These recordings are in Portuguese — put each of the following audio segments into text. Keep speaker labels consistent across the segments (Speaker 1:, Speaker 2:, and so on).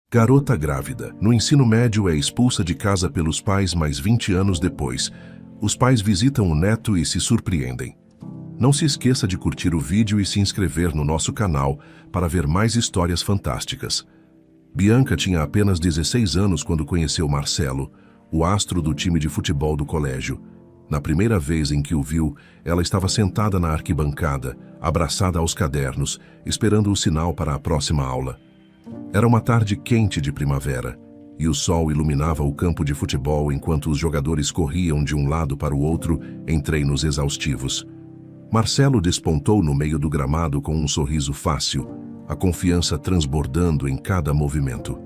Speaker 1: Garota grávida. No ensino médio é expulsa de casa pelos pais, mas 20 anos depois, os pais visitam o neto e se surpreendem. Não se esqueça de curtir o vídeo e se inscrever no nosso canal para ver mais histórias fantásticas. Bianca tinha apenas 16 anos quando conheceu Marcelo, o astro do time de futebol do colégio. Na primeira vez em que o viu, ela estava sentada na arquibancada, abraçada aos cadernos, esperando o sinal para a próxima aula. Era uma tarde quente de primavera, e o sol iluminava o campo de futebol enquanto os jogadores corriam de um lado para o outro em treinos exaustivos. Marcelo despontou no meio do gramado com um sorriso fácil, a confiança transbordando em cada movimento.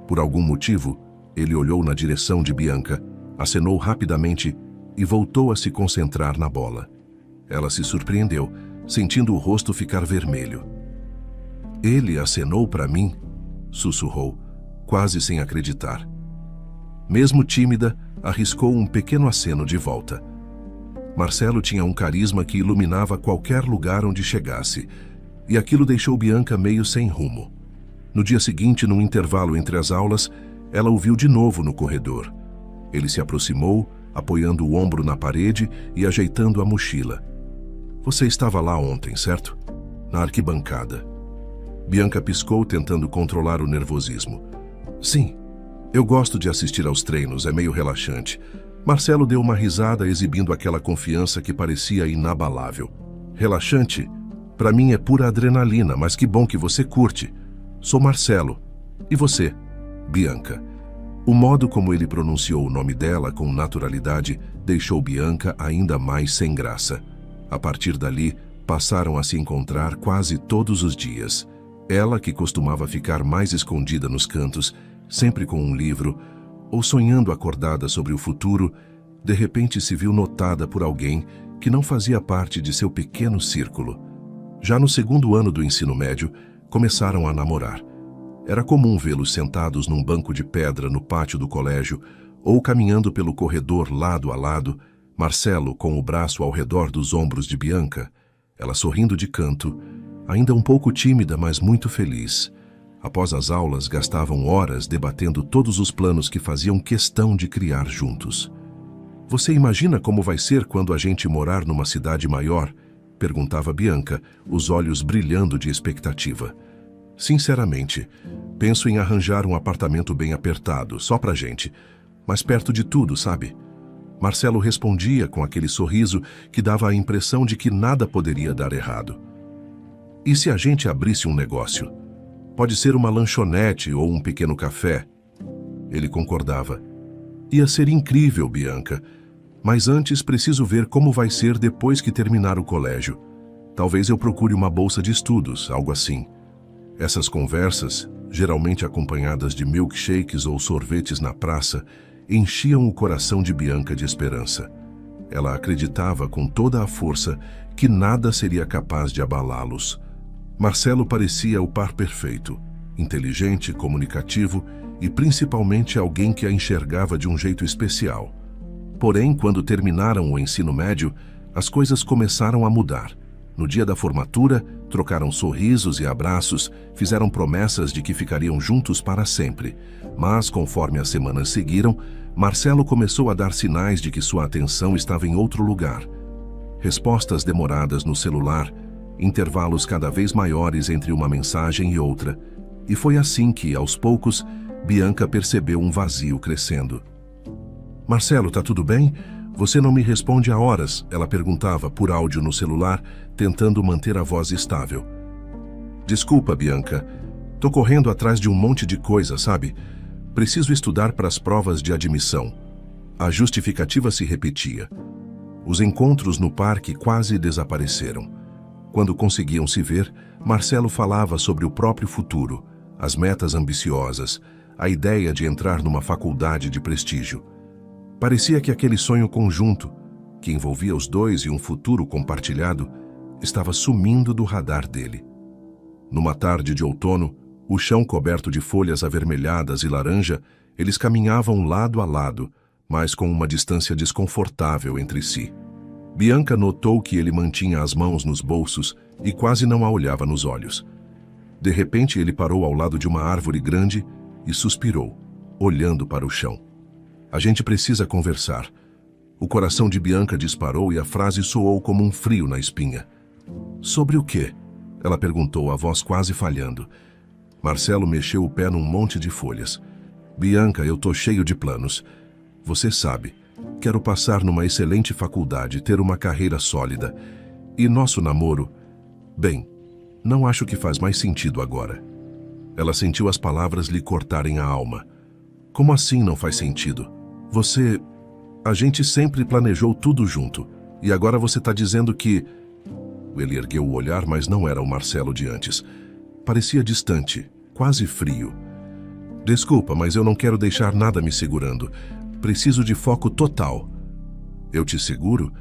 Speaker 1: Por algum motivo, ele olhou na direção de Bianca, acenou rapidamente e voltou a se concentrar na bola. Ela se surpreendeu, sentindo o rosto ficar vermelho. "Ele acenou para mim?", sussurrou, quase sem acreditar. Mesmo tímida, arriscou um pequeno aceno de volta. Marcelo tinha um carisma que iluminava qualquer lugar onde chegasse, e aquilo deixou Bianca meio sem rumo. No dia seguinte, num intervalo entre as aulas, ela o viu de novo no corredor. Ele se aproximou, apoiando o ombro na parede e ajeitando a mochila. "Você estava lá ontem, certo? Na arquibancada." Bianca piscou, tentando controlar o nervosismo. "Sim, eu gosto de assistir aos treinos, é meio relaxante." Marcelo deu uma risada, exibindo aquela confiança que parecia inabalável. "Relaxante? Para mim é pura adrenalina, mas que bom que você curte. Sou Marcelo. E você?" "Bianca." O modo como ele pronunciou o nome dela com naturalidade deixou Bianca ainda mais sem graça. A partir dali, passaram a se encontrar quase todos os dias. Ela, que costumava ficar mais escondida nos cantos, sempre com um livro, ou sonhando acordada sobre o futuro, de repente se viu notada por alguém que não fazia parte de seu pequeno círculo. Já no segundo ano do ensino médio, começaram a namorar. Era comum vê-los sentados num banco de pedra no pátio do colégio ou caminhando pelo corredor lado a lado, Marcelo com o braço ao redor dos ombros de Bianca, ela sorrindo de canto, ainda um pouco tímida, mas muito feliz. Após as aulas, gastavam horas debatendo todos os planos que faziam questão de criar juntos. "Você imagina como vai ser quando a gente morar numa cidade maior?", perguntava Bianca, os olhos brilhando de expectativa. "Sinceramente, penso em arranjar um apartamento bem apertado, só pra gente, mas perto de tudo, sabe?" Marcelo respondia com aquele sorriso que dava a impressão de que nada poderia dar errado. "E se a gente abrisse um negócio? Pode ser uma lanchonete ou um pequeno café." Ele concordava. "Ia ser incrível, Bianca, mas antes preciso ver como vai ser depois que terminar o colégio. Talvez eu procure uma bolsa de estudos, algo assim." Essas conversas, geralmente acompanhadas de milkshakes ou sorvetes na praça, enchiam o coração de Bianca de esperança. Ela acreditava com toda a força que nada seria capaz de abalá-los. Marcelo parecia o par perfeito, inteligente, comunicativo e principalmente alguém que a enxergava de um jeito especial. Porém, quando terminaram o ensino médio, as coisas começaram a mudar. No dia da formatura, trocaram sorrisos e abraços, fizeram promessas de que ficariam juntos para sempre. Mas, conforme as semanas seguiram, Marcelo começou a dar sinais de que sua atenção estava em outro lugar. Respostas demoradas no celular, intervalos cada vez maiores entre uma mensagem e outra. E foi assim que, aos poucos, Bianca percebeu um vazio crescendo. "Marcelo, tá tudo bem? Você não me responde há horas", ela perguntava por áudio no celular, tentando manter a voz estável. "Desculpa, Bianca. Tô correndo atrás de um monte de coisa, sabe? Preciso estudar para as provas de admissão." A justificativa se repetia. Os encontros no parque quase desapareceram. Quando conseguiam se ver, Marcelo falava sobre o próprio futuro, as metas ambiciosas, a ideia de entrar numa faculdade de prestígio. Parecia que aquele sonho conjunto, que envolvia os dois e um futuro compartilhado, estava sumindo do radar dele. Numa tarde de outono, o chão coberto de folhas avermelhadas e laranja, eles caminhavam lado a lado, mas com uma distância desconfortável entre si. Bianca notou que ele mantinha as mãos nos bolsos e quase não a olhava nos olhos. De repente, ele parou ao lado de uma árvore grande e suspirou, olhando para o chão. A gente precisa conversar. O coração de Bianca disparou e a frase soou como um frio na espinha. Sobre o quê? Ela perguntou, a voz quase falhando. Marcelo mexeu o pé num monte de folhas. Bianca, eu tô cheio de planos. Você sabe, quero passar numa excelente faculdade, ter uma carreira sólida. E nosso namoro... Bem, não acho que faz mais sentido agora. Ela sentiu as palavras lhe cortarem a alma. Como assim não faz sentido? Você... A gente sempre planejou tudo junto. E agora você está dizendo que... Ele ergueu o olhar, mas não era o Marcelo de antes. Parecia distante, quase frio. Desculpa, mas eu não quero deixar nada me segurando. Preciso de foco total. Eu te seguro?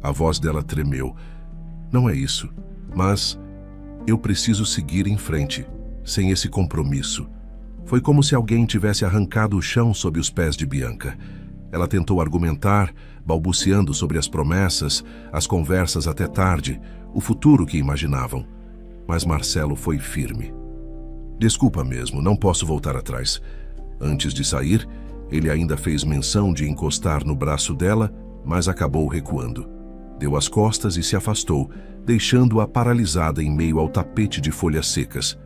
Speaker 1: A voz dela tremeu. Não é isso, mas eu preciso seguir em frente, sem esse compromisso. Foi como se alguém tivesse arrancado o chão sob os pés de Bianca. Ela tentou argumentar, balbuciando sobre as promessas, as conversas até tarde, o futuro que imaginavam. Mas Marcelo foi firme. Desculpa mesmo, não posso voltar atrás. Antes de sair, ele ainda fez menção de encostar no braço dela, mas acabou recuando. Deu as costas e se afastou, deixando-a paralisada em meio ao tapete de folhas secas.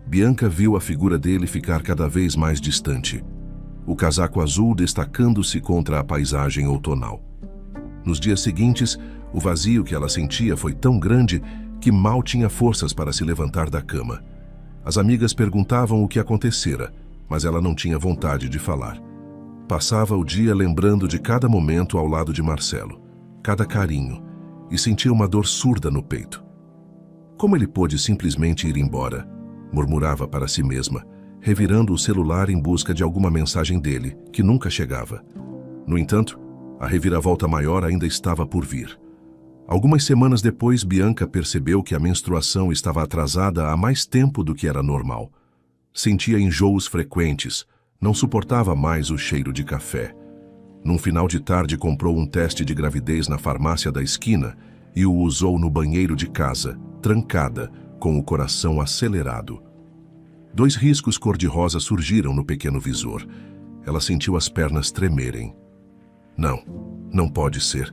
Speaker 1: Bianca viu a figura dele ficar cada vez mais distante, o casaco azul destacando-se contra a paisagem outonal. Nos dias seguintes, o vazio que ela sentia foi tão grande que mal tinha forças para se levantar da cama. As amigas perguntavam o que acontecera, mas ela não tinha vontade de falar. Passava o dia lembrando de cada momento ao lado de Marcelo, cada carinho, e sentia uma dor surda no peito. Como ele pôde simplesmente ir embora? Murmurava para si mesma, revirando o celular em busca de alguma mensagem dele, que nunca chegava. No entanto, a reviravolta maior ainda estava por vir. Algumas semanas depois, Bianca percebeu que a menstruação estava atrasada há mais tempo do que era normal. Sentia enjoos frequentes, não suportava mais o cheiro de café. Num final de tarde, comprou um teste de gravidez na farmácia da esquina e o usou no banheiro de casa, trancada, com o coração acelerado. 2 riscos cor-de-rosa surgiram no pequeno visor. Ela sentiu as pernas tremerem. Não, não pode ser,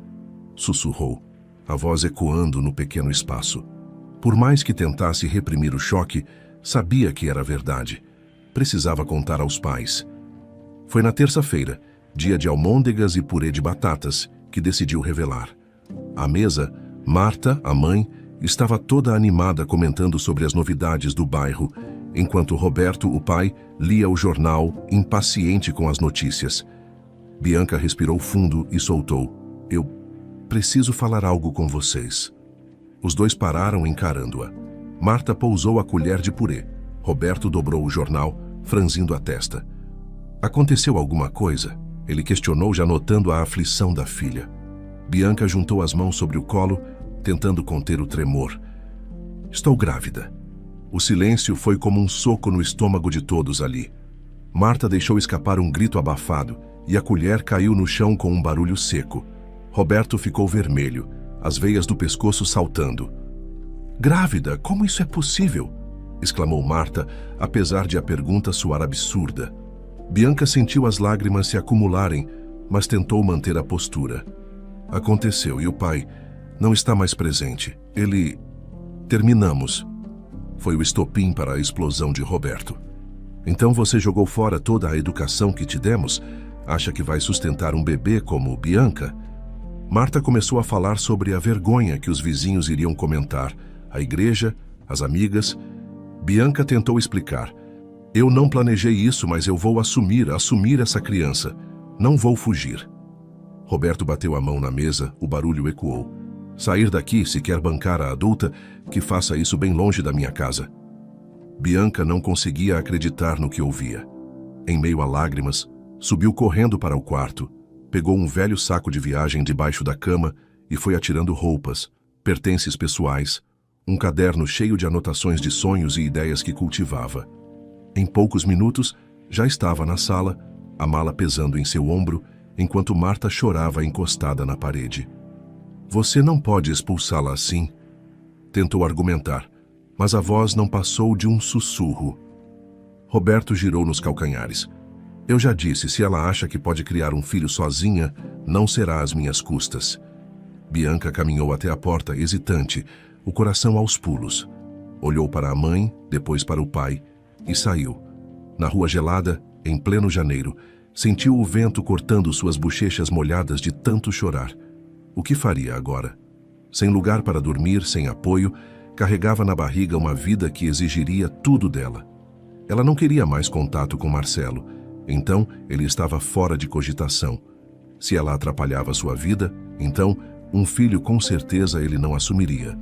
Speaker 1: sussurrou, a voz ecoando no pequeno espaço. Por mais que tentasse reprimir o choque, sabia que era verdade. Precisava contar aos pais. Foi na terça-feira, dia de almôndegas e purê de batatas, que decidiu revelar. À mesa, Marta, a mãe, estava toda animada comentando sobre as novidades do bairro, enquanto Roberto, o pai, lia o jornal, impaciente com as notícias. Bianca respirou fundo e soltou. Eu preciso falar algo com vocês. Os dois pararam encarando-a. Marta pousou a colher de purê. Roberto dobrou o jornal, franzindo a testa. Aconteceu alguma coisa? Ele questionou, já notando a aflição da filha. Bianca juntou as mãos sobre o colo, tentando conter o tremor. Estou grávida. O silêncio foi como um soco no estômago de todos ali. Marta deixou escapar um grito abafado e a colher caiu no chão com um barulho seco. Roberto ficou vermelho, as veias do pescoço saltando. Grávida? Como isso é possível? Exclamou Marta, apesar de a pergunta soar absurda. Bianca sentiu as lágrimas se acumularem, mas tentou manter a postura. Aconteceu e o pai não está mais presente. Ele... Terminamos. Foi o estopim para a explosão de Roberto. Então você jogou fora toda a educação que te demos? Acha que vai sustentar um bebê como Bianca? Marta começou a falar sobre a vergonha que os vizinhos iriam comentar, a igreja, as amigas. Bianca tentou explicar. Eu não planejei isso, mas eu vou assumir essa criança. Não vou fugir. Roberto bateu a mão na mesa, o barulho ecoou. Sair daqui, se quer bancar a adulta, que faça isso bem longe da minha casa. Bianca não conseguia acreditar no que ouvia. Em meio a lágrimas, subiu correndo para o quarto, pegou um velho saco de viagem debaixo da cama e foi atirando roupas, pertences pessoais, um caderno cheio de anotações de sonhos e ideias que cultivava. Em poucos minutos, já estava na sala, a mala pesando em seu ombro, enquanto Marta chorava encostada na parede. Você não pode expulsá-la assim. Tentou argumentar, mas a voz não passou de um sussurro. Roberto girou nos calcanhares. Eu já disse, se ela acha que pode criar um filho sozinha, não será às minhas custas. Bianca caminhou até a porta, hesitante, o coração aos pulos. Olhou para a mãe, depois para o pai, e saiu. Na rua gelada, em pleno janeiro, sentiu o vento cortando suas bochechas molhadas de tanto chorar. O que faria agora? Sem lugar para dormir, sem apoio, carregava na barriga uma vida que exigiria tudo dela. Ela não queria mais contato com Marcelo, então ele estava fora de cogitação. Se ela atrapalhava sua vida, então um filho com certeza ele não assumiria.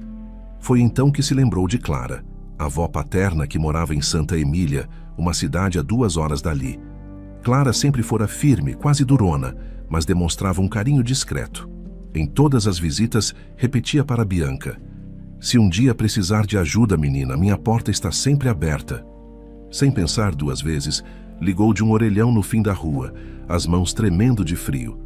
Speaker 1: Foi então que se lembrou de Clara, a avó paterna que morava em Santa Emília, uma cidade a 2 horas dali. Clara sempre fora firme, quase durona, mas demonstrava um carinho discreto. Em todas as visitas, repetia para Bianca: "Se um dia precisar de ajuda, menina, minha porta está sempre aberta." Sem pensar 2 vezes, ligou de um orelhão no fim da rua, as mãos tremendo de frio.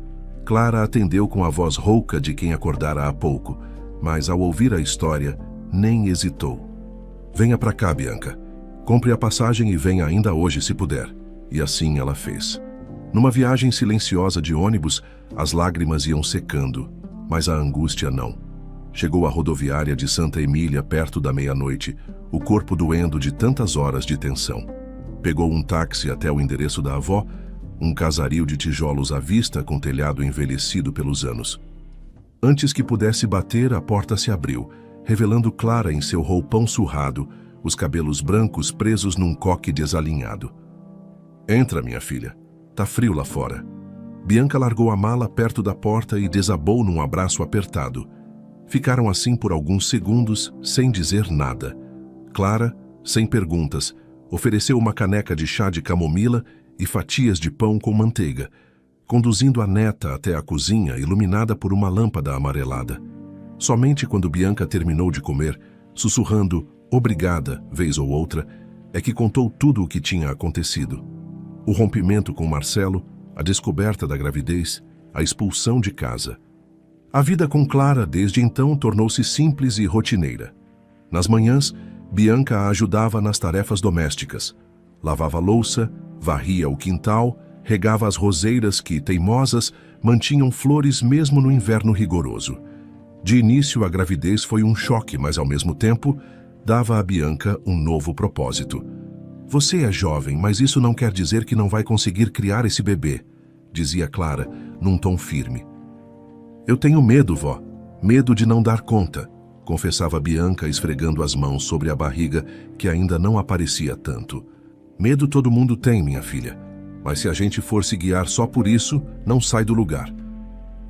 Speaker 1: Clara atendeu com a voz rouca de quem acordara há pouco, mas ao ouvir a história, nem hesitou. "Venha para cá, Bianca. Compre a passagem e venha ainda hoje se puder." E assim ela fez. Numa viagem silenciosa de ônibus, as lágrimas iam secando, mas a angústia não. Chegou à rodoviária de Santa Emília perto da meia-noite, o corpo doendo de tantas horas de tensão. Pegou um táxi até o endereço da avó, um casario de tijolos à vista com telhado envelhecido pelos anos. Antes que pudesse bater, a porta se abriu, revelando Clara em seu roupão surrado, os cabelos brancos presos num coque desalinhado. "Entra, minha filha. Tá frio lá fora." Bianca largou a mala perto da porta e desabou num abraço apertado. Ficaram assim por alguns segundos, sem dizer nada. Clara, sem perguntas, ofereceu uma caneca de chá de camomila e fatias de pão com manteiga, conduzindo a neta até a cozinha iluminada por uma lâmpada amarelada. Somente quando Bianca terminou de comer, sussurrando "obrigada" vez ou outra, é que contou tudo o que tinha acontecido. O rompimento com Marcelo, a descoberta da gravidez, a expulsão de casa. A vida com Clara, desde então, tornou-se simples e rotineira. Nas manhãs, Bianca a ajudava nas tarefas domésticas. Lavava a louça, varria o quintal, regava as roseiras que, teimosas, mantinham flores mesmo no inverno rigoroso. De início, a gravidez foi um choque, mas, ao mesmo tempo, dava a Bianca um novo propósito. "Você é jovem, mas isso não quer dizer que não vai conseguir criar esse bebê", dizia Clara, num tom firme. "Eu tenho medo, vó. Medo de não dar conta", confessava Bianca, esfregando as mãos sobre a barriga, que ainda não aparecia tanto. "Medo todo mundo tem, minha filha. Mas se a gente for se guiar só por isso, não sai do lugar."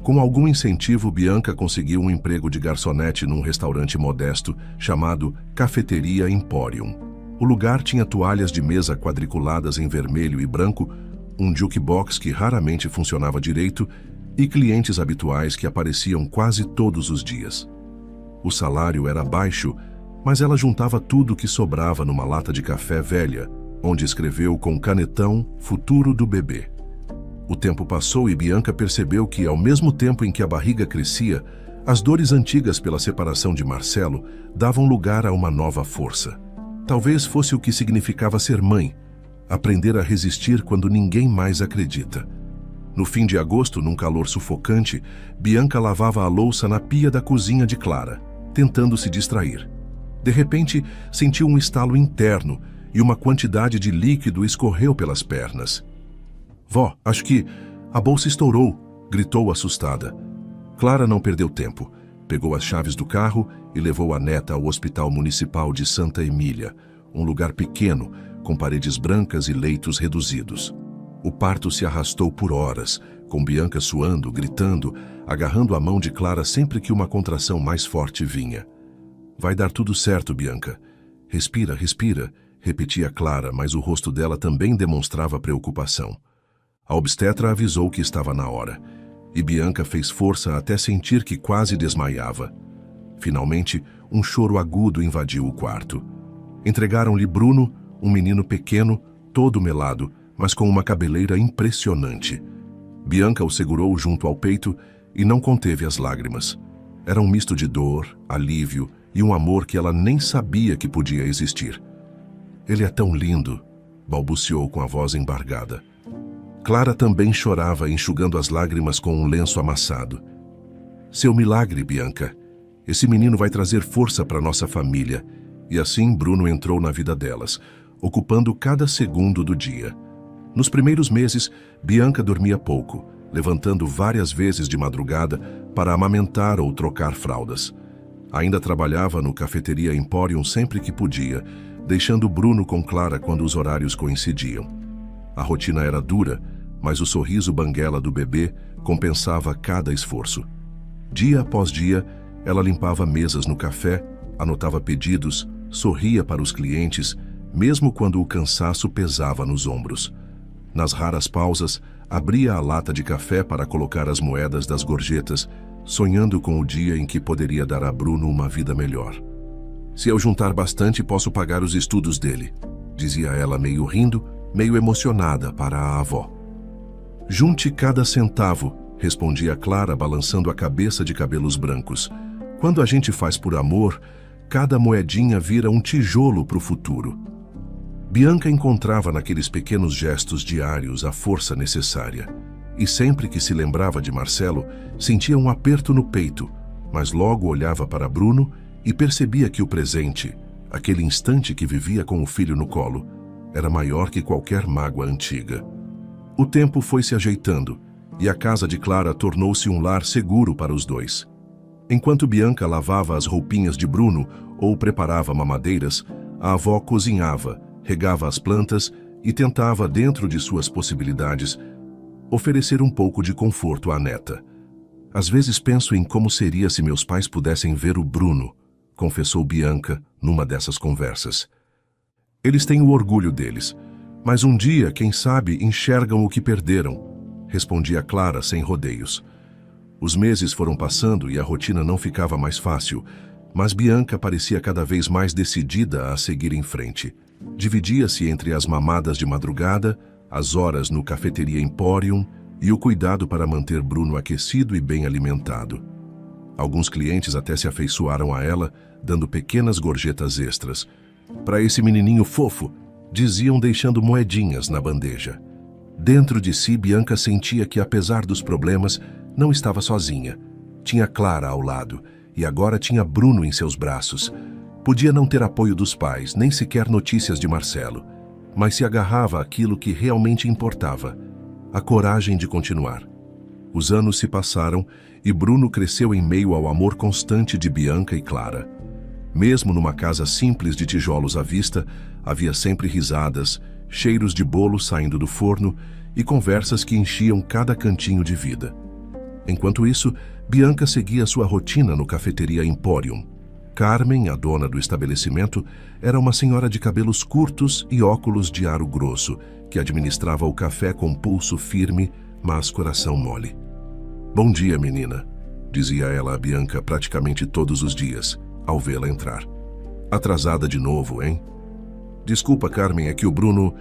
Speaker 1: Com algum incentivo, Bianca conseguiu um emprego de garçonete num restaurante modesto chamado Cafeteria Emporium. O lugar tinha toalhas de mesa quadriculadas em vermelho e branco, um jukebox que raramente funcionava direito e clientes habituais que apareciam quase todos os dias. O salário era baixo, mas ela juntava tudo o que sobrava numa lata de café velha, onde escreveu com canetão "Futuro do bebê". O tempo passou e Bianca percebeu que, ao mesmo tempo em que a barriga crescia, as dores antigas pela separação de Marcelo davam lugar a uma nova força. Talvez fosse o que significava ser mãe, aprender a resistir quando ninguém mais acredita. No fim de agosto, num calor sufocante, Bianca lavava a louça na pia da cozinha de Clara, tentando se distrair. De repente, sentiu um estalo interno e uma quantidade de líquido escorreu pelas pernas. "Vó, acho que a bolsa estourou", gritou assustada. Clara não perdeu tempo. Pegou as chaves do carro e levou a neta ao Hospital Municipal de Santa Emília, um lugar pequeno, com paredes brancas e leitos reduzidos. O parto se arrastou por horas, com Bianca suando, gritando, agarrando a mão de Clara sempre que uma contração mais forte vinha. "Vai dar tudo certo, Bianca. Respira, respira", repetia Clara, mas o rosto dela também demonstrava preocupação. A obstetra avisou que estava na hora, e Bianca fez força até sentir que quase desmaiava. Finalmente, um choro agudo invadiu o quarto. Entregaram-lhe Bruno, um menino pequeno, todo melado, mas com uma cabeleira impressionante. Bianca o segurou junto ao peito e não conteve as lágrimas. Era um misto de dor, alívio e um amor que ela nem sabia que podia existir. "Ele é tão lindo", balbuciou com a voz embargada. Clara também chorava, enxugando as lágrimas com um lenço amassado. Seu milagre, Bianca. Esse menino vai trazer força para nossa família. E assim Bruno entrou na vida delas, ocupando cada segundo do dia. Nos primeiros meses, Bianca dormia pouco, levantando várias vezes de madrugada para amamentar ou trocar fraldas. Ainda trabalhava no Cafeteria Emporium sempre que podia, deixando Bruno com Clara quando os horários coincidiam. A rotina era dura, mas o sorriso banguela do bebê compensava cada esforço. Dia após dia, ela limpava mesas no café, anotava pedidos, sorria para os clientes, mesmo quando o cansaço pesava nos ombros. Nas raras pausas, abria a lata de café para colocar as moedas das gorjetas, sonhando com o dia em que poderia dar a Bruno uma vida melhor. Se eu juntar bastante, posso pagar os estudos dele, dizia ela meio rindo, meio emocionada para a avó. Junte cada centavo, respondia Clara, balançando a cabeça de cabelos brancos. Quando a gente faz por amor, cada moedinha vira um tijolo para o futuro. Bianca encontrava naqueles pequenos gestos diários a força necessária. E sempre que se lembrava de Marcelo, sentia um aperto no peito, mas logo olhava para Bruno e percebia que o presente, aquele instante que vivia com o filho no colo, era maior que qualquer mágoa antiga. O tempo foi se ajeitando e a casa de Clara tornou-se um lar seguro para os dois. Enquanto Bianca lavava as roupinhas de Bruno ou preparava mamadeiras, a avó cozinhava, regava as plantas e tentava, dentro de suas possibilidades, oferecer um pouco de conforto à neta. Às vezes penso em como seria se meus pais pudessem ver o Bruno, confessou Bianca numa dessas conversas. Eles têm o orgulho deles, mas um dia, quem sabe, enxergam o que perderam, respondia Clara sem rodeios. Os meses foram passando e a rotina não ficava mais fácil, mas Bianca parecia cada vez mais decidida a seguir em frente. Dividia-se entre as mamadas de madrugada, as horas no Cafeteria Emporium e o cuidado para manter Bruno aquecido e bem alimentado. Alguns clientes até se afeiçoaram a ela, dando pequenas gorjetas extras. Para esse menininho fofo, diziam, deixando moedinhas na bandeja. Dentro de si, Bianca sentia que, apesar dos problemas, não estava sozinha. Tinha Clara ao lado e agora tinha Bruno em seus braços. Podia não ter apoio dos pais, nem sequer notícias de Marcelo, mas se agarrava àquilo que realmente importava, a coragem de continuar. Os anos se passaram e Bruno cresceu em meio ao amor constante de Bianca e Clara. Mesmo numa casa simples de tijolos à vista, havia sempre risadas, cheiros de bolo saindo do forno e conversas que enchiam cada cantinho de vida. Enquanto isso, Bianca seguia sua rotina no Cafeteria Emporium. Carmen, a dona do estabelecimento, era uma senhora de cabelos curtos e óculos de aro grosso, que administrava o café com pulso firme, mas coração mole. "Bom dia, menina", dizia ela a Bianca praticamente todos os dias, ao vê-la entrar. "Atrasada de novo, hein?" "Desculpa, Carmen, é que o Bruno..."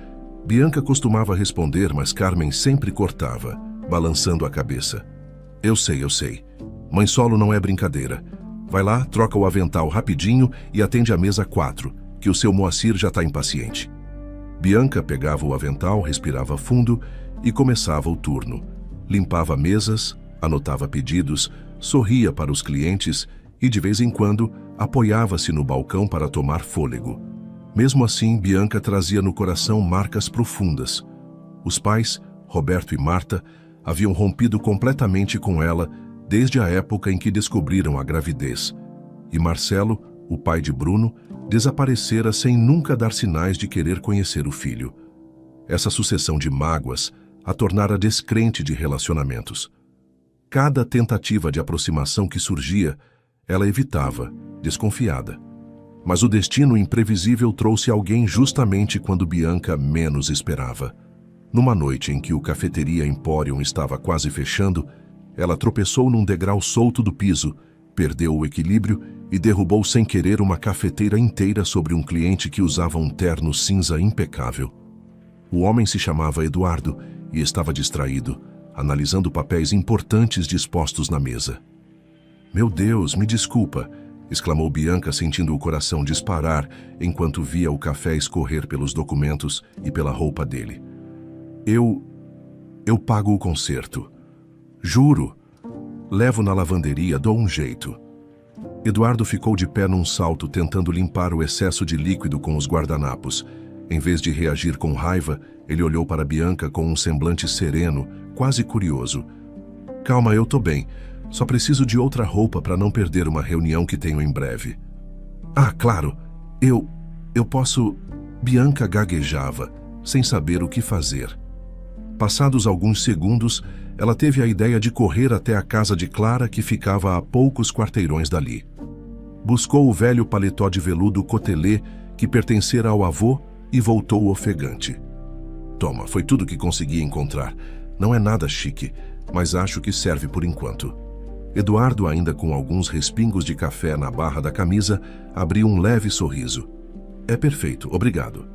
Speaker 1: Bianca costumava responder, mas Carmen sempre cortava, balançando a cabeça. Eu sei. Mãe solo não é brincadeira. Vai lá, troca o avental rapidinho e atende a mesa 4, que o seu Moacir já está impaciente." Bianca pegava o avental, respirava fundo e começava o turno. Limpava mesas, anotava pedidos, sorria para os clientes e, de vez em quando, apoiava-se no balcão para tomar fôlego. Mesmo assim, Bianca trazia no coração marcas profundas. Os pais, Roberto e Marta, haviam rompido completamente com ela desde a época em que descobriram a gravidez. E Marcelo, o pai de Bruno, desaparecera sem nunca dar sinais de querer conhecer o filho. Essa sucessão de mágoas a tornara descrente de relacionamentos. Cada tentativa de aproximação que surgia, ela evitava, desconfiada. Mas o destino imprevisível trouxe alguém justamente quando Bianca menos esperava. Numa noite em que o Cafeteria Emporium estava quase fechando, ela tropeçou num degrau solto do piso, perdeu o equilíbrio e derrubou sem querer uma cafeteira inteira sobre um cliente que usava um terno cinza impecável. O homem se chamava Eduardo e estava distraído, analisando papéis importantes dispostos na mesa. "Meu Deus, me desculpa", exclamou Bianca, sentindo o coração disparar enquanto via o café escorrer pelos documentos e pela roupa dele. Eu pago o conserto. Juro. Levo na lavanderia, dou um jeito. Eduardo ficou de pé num salto, tentando limpar o excesso de líquido com os guardanapos. Em vez de reagir com raiva, ele olhou para Bianca com um semblante sereno, quase curioso. Calma, eu tô bem. Só preciso de outra roupa para não perder uma reunião que tenho em breve. Ah, claro. Eu posso... Bianca gaguejava, sem saber o que fazer. Passados alguns segundos, ela teve a ideia de correr até a casa de Clara, que ficava a poucos quarteirões dali. Buscou o velho paletó de veludo cotelê que pertencera ao avô e voltou ofegante. Toma, foi tudo que consegui encontrar. Não é nada chique, mas acho que serve por enquanto. Eduardo, ainda com alguns respingos de café na barra da camisa, abriu um leve sorriso. É perfeito, obrigado.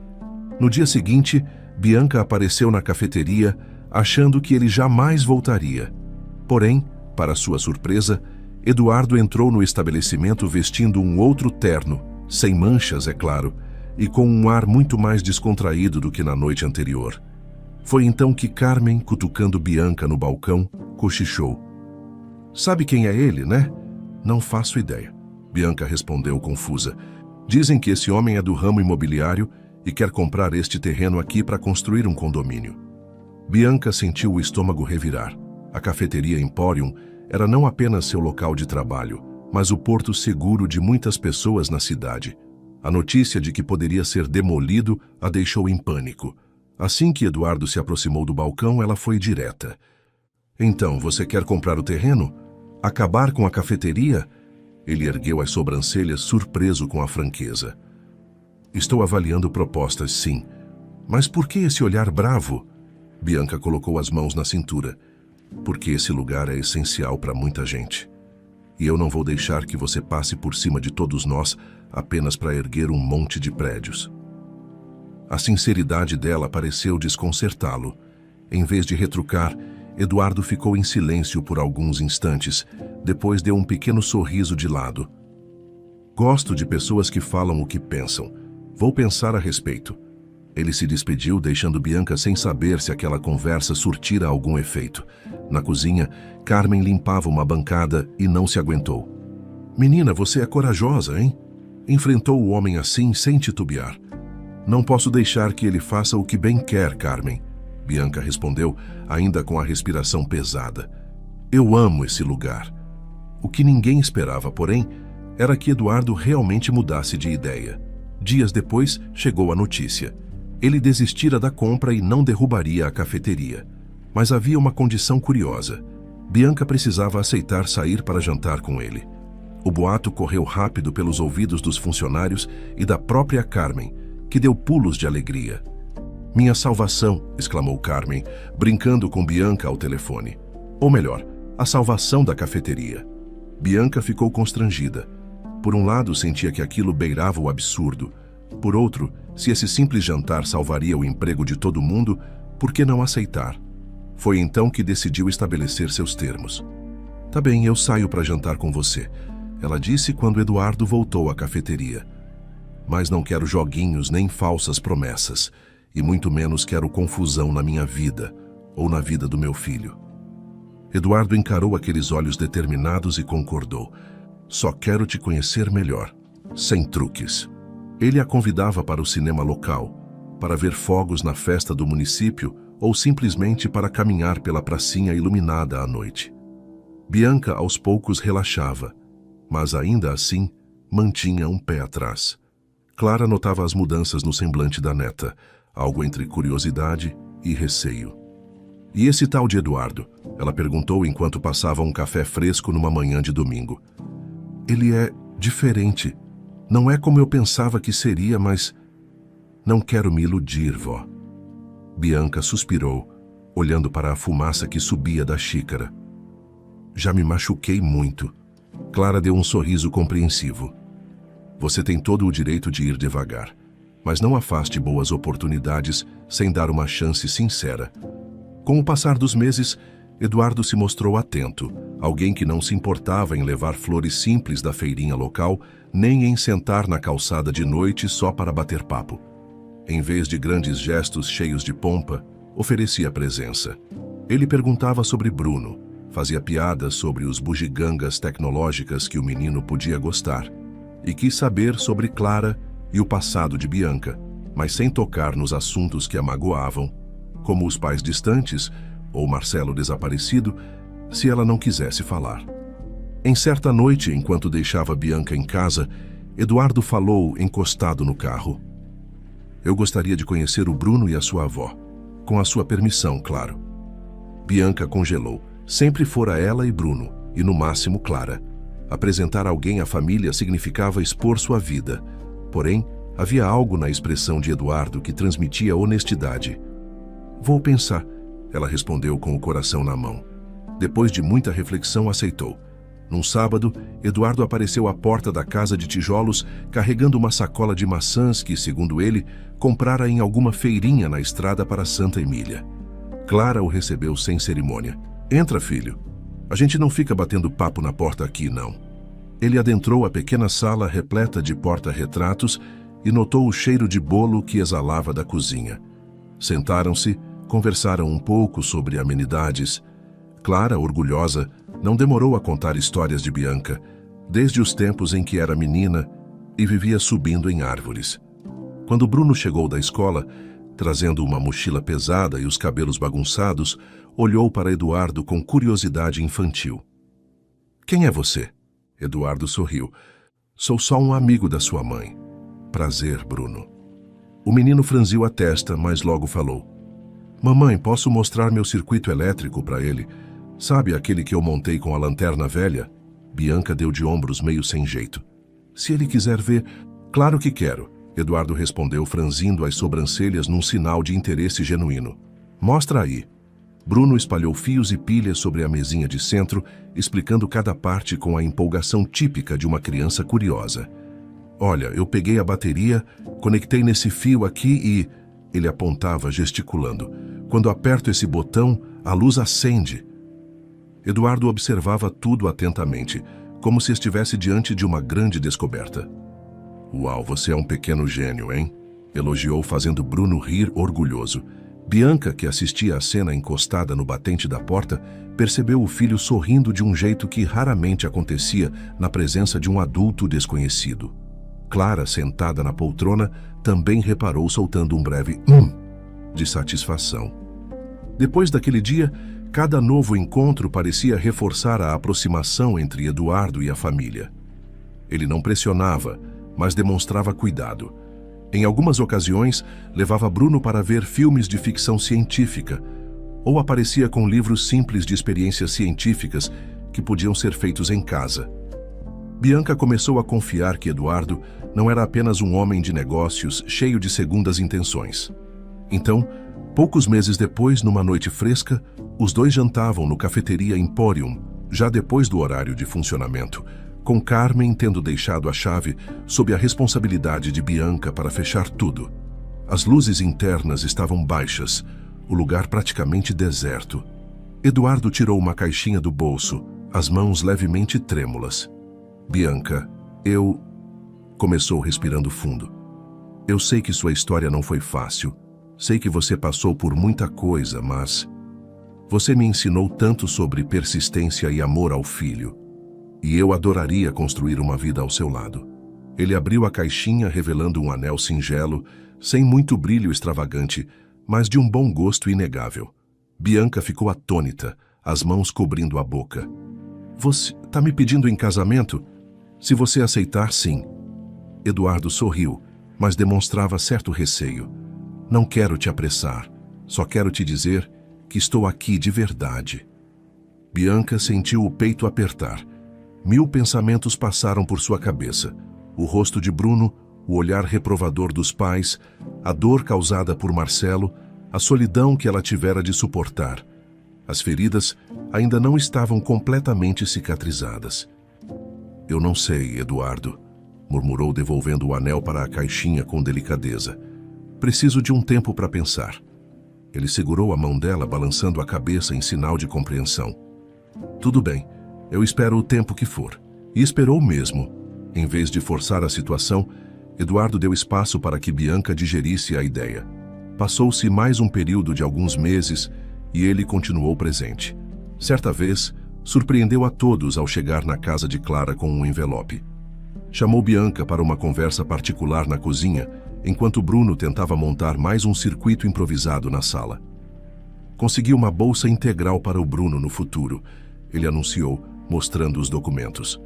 Speaker 1: No dia seguinte, Bianca apareceu na cafeteria, achando que ele jamais voltaria. Porém, para sua surpresa, Eduardo entrou no estabelecimento vestindo um outro terno, sem manchas, é claro, e com um ar muito mais descontraído do que na noite anterior. Foi então que Carmen, cutucando Bianca no balcão, cochichou. Sabe quem é ele, né? Não faço ideia. Bianca respondeu confusa. Dizem que esse homem é do ramo imobiliário e quer comprar este terreno aqui para construir um condomínio. Bianca sentiu o estômago revirar. A cafeteria Emporium era não apenas seu local de trabalho, mas o porto seguro de muitas pessoas na cidade. A notícia de que poderia ser demolido a deixou em pânico. Assim que Eduardo se aproximou do balcão, ela foi direta. Então, você quer comprar o terreno? Acabar com a cafeteria? Ele ergueu as sobrancelhas, surpreso com a franqueza. Estou avaliando propostas, sim. Mas por que esse olhar bravo? Bianca colocou as mãos na cintura. Porque esse lugar é essencial para muita gente. E eu não vou deixar que você passe por cima de todos nós apenas para erguer um monte de prédios. A sinceridade dela pareceu desconcertá-lo. Em vez de retrucar, Eduardo ficou em silêncio por alguns instantes, depois deu um pequeno sorriso de lado. Gosto de pessoas que falam o que pensam. Vou pensar a respeito. Ele se despediu, deixando Bianca sem saber se aquela conversa surtira algum efeito. Na cozinha, Carmen limpava uma bancada e não se aguentou. Menina, você é corajosa, hein? Enfrentou o homem assim, sem titubear. Não posso deixar que ele faça o que bem quer, Carmen. Bianca respondeu, ainda com a respiração pesada. Eu amo esse lugar. O que ninguém esperava, porém, era que Eduardo realmente mudasse de ideia. Dias depois, chegou a notícia. Ele desistira da compra e não derrubaria a cafeteria. Mas havia uma condição curiosa. Bianca precisava aceitar sair para jantar com ele. O boato correu rápido pelos ouvidos dos funcionários e da própria Carmen, que deu pulos de alegria. Minha salvação, exclamou Carmen, brincando com Bianca ao telefone. Ou melhor, a salvação da cafeteria. Bianca ficou constrangida. Por um lado, sentia que aquilo beirava o absurdo. Por outro, se esse simples jantar salvaria o emprego de todo mundo, por que não aceitar? Foi então que decidiu estabelecer seus termos. Tá bem, eu saio para jantar com você, ela disse quando Eduardo voltou à cafeteria. Mas não quero joguinhos nem falsas promessas, e muito menos quero confusão na minha vida ou na vida do meu filho. Eduardo encarou aqueles olhos determinados e concordou. Só quero te conhecer melhor, sem truques. Ele a convidava para o cinema local, para ver fogos na festa do município ou simplesmente para caminhar pela pracinha iluminada à noite. Bianca aos poucos relaxava, mas ainda assim mantinha um pé atrás. Clara notava as mudanças no semblante da neta, algo entre curiosidade e receio. E esse tal de Eduardo? Ela perguntou enquanto passava um café fresco numa manhã de domingo. Ele é diferente. Não é como eu pensava que seria, mas... Não quero me iludir, vó. Bianca suspirou, olhando para a fumaça que subia da xícara. Já me machuquei muito. Clara deu um sorriso compreensivo. Você tem todo o direito de ir devagar, mas não afaste boas oportunidades sem dar uma chance sincera. Com o passar dos meses, Eduardo se mostrou atento, Alguém que não se importava em levar flores simples da feirinha local, nem em sentar na calçada de noite só para bater papo. Em vez de grandes gestos cheios de pompa, oferecia presença. Ele perguntava sobre Bruno, fazia piadas sobre os bugigangas tecnológicas que o menino podia gostar, e quis saber sobre Clara e o passado de Bianca, mas sem tocar nos assuntos que a magoavam, como os pais distantes ou Marcelo desaparecido, se ela não quisesse falar. Em certa noite, enquanto deixava Bianca em casa, Eduardo falou encostado no carro. Eu gostaria de conhecer o Bruno e a sua avó, com a sua permissão, claro. Bianca congelou. Sempre fora ela e Bruno, e no máximo Clara. Apresentar alguém à família significava expor sua vida. Porém, havia algo na expressão de Eduardo que transmitia honestidade. Vou pensar, ela respondeu com o coração na mão. Depois de muita reflexão, aceitou. Num sábado, Eduardo apareceu à porta da casa de tijolos carregando uma sacola de maçãs que, segundo ele, comprara em alguma feirinha na estrada para Santa Emília. Clara o recebeu sem cerimônia. Entra, filho. A gente não fica batendo papo na porta aqui, não. Ele adentrou a pequena sala repleta de porta-retratos e notou o cheiro de bolo que exalava da cozinha. Sentaram-se, conversaram um pouco sobre amenidades. Clara, orgulhosa, não demorou a contar histórias de Bianca, desde os tempos em que era menina e vivia subindo em árvores. Quando Bruno chegou da escola, trazendo uma mochila pesada e os cabelos bagunçados, olhou para Eduardo com curiosidade infantil. Quem é você? Eduardo sorriu. Sou só um amigo da sua mãe. Prazer, Bruno. O menino franziu a testa, mas logo falou. Mamãe, posso mostrar meu circuito elétrico para ele? Sabe aquele que eu montei com a lanterna velha? Bianca deu de ombros meio sem jeito. Se ele quiser ver, claro que quero. Eduardo respondeu, franzindo as sobrancelhas num sinal de interesse genuíno. Mostra aí. Bruno espalhou fios e pilhas sobre a mesinha de centro, explicando cada parte com a empolgação típica de uma criança curiosa. Olha, eu peguei a bateria, conectei nesse fio aqui e... Ele apontava, gesticulando. Quando aperto esse botão, a luz acende. Eduardo observava tudo atentamente, como se estivesse diante de uma grande descoberta. Uau, você é um pequeno gênio, hein? Elogiou, fazendo Bruno rir orgulhoso. Bianca, que assistia à cena encostada no batente da porta, percebeu o filho sorrindo de um jeito que raramente acontecia na presença de um adulto desconhecido. Clara, sentada na poltrona, também reparou, soltando um breve de satisfação. Depois daquele dia, cada novo encontro parecia reforçar a aproximação entre Eduardo e a família. Ele não pressionava, mas demonstrava cuidado. Em algumas ocasiões, levava Bruno para ver filmes de ficção científica, ou aparecia com livros simples de experiências científicas que podiam ser feitos em casa. Bianca começou a confiar que Eduardo não era apenas um homem de negócios cheio de segundas intenções. Então, poucos meses depois, numa noite fresca, os dois jantavam no Cafeteria Emporium, já depois do horário de funcionamento, com Carmen tendo deixado a chave sob a responsabilidade de Bianca para fechar tudo. As luzes internas estavam baixas, o lugar praticamente deserto. Eduardo tirou uma caixinha do bolso, as mãos levemente trêmulas. Bianca, começou respirando fundo. Eu sei que sua história não foi fácil. Sei que você passou por muita coisa, mas... Você me ensinou tanto sobre persistência e amor ao filho. E eu adoraria construir uma vida ao seu lado. Ele abriu a caixinha revelando um anel singelo, sem muito brilho extravagante, mas de um bom gosto inegável. Bianca ficou atônita, as mãos cobrindo a boca. Você está me pedindo em casamento? Se você aceitar, sim. Eduardo sorriu, mas demonstrava certo receio. Não quero te apressar, só quero te dizer que estou aqui de verdade. Bianca sentiu o peito apertar. 1000 pensamentos passaram por sua cabeça. O rosto de Bruno, o olhar reprovador dos pais, a dor causada por Marcelo, a solidão que ela tivera de suportar. As feridas ainda não estavam completamente cicatrizadas. Eu não sei, Eduardo, murmurou, devolvendo o anel para a caixinha com delicadeza. Preciso de um tempo para pensar. Ele segurou a mão dela, balançando a cabeça em sinal de compreensão. Tudo bem, Eu espero o tempo que for. E esperou mesmo. Em vez de forçar a situação, Eduardo deu espaço para que Bianca digerisse a ideia. Passou-se mais um período de alguns meses e ele continuou presente. Certa vez, surpreendeu a todos ao chegar na casa de Clara com um envelope. Chamou Bianca para uma conversa particular na cozinha, enquanto Bruno tentava montar mais um circuito improvisado na sala. Conseguiu uma bolsa integral para o Bruno no futuro, ele anunciou, mostrando os documentos.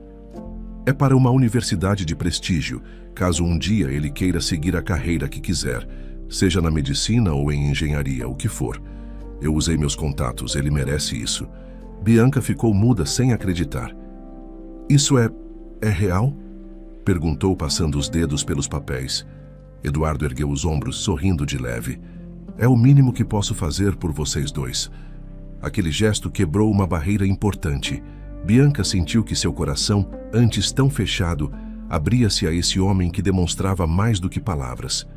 Speaker 1: É para uma universidade de prestígio, caso um dia ele queira seguir a carreira que quiser, seja na medicina ou em engenharia, o que for. Eu usei meus contatos, ele merece isso. Bianca ficou muda sem acreditar. Isso é real? Perguntou, passando os dedos pelos papéis. Eduardo ergueu os ombros, sorrindo de leve. É o mínimo que posso fazer por vocês dois. Aquele gesto quebrou uma barreira importante. Bianca sentiu que seu coração, antes tão fechado, abria-se a esse homem que demonstrava mais do que palavras.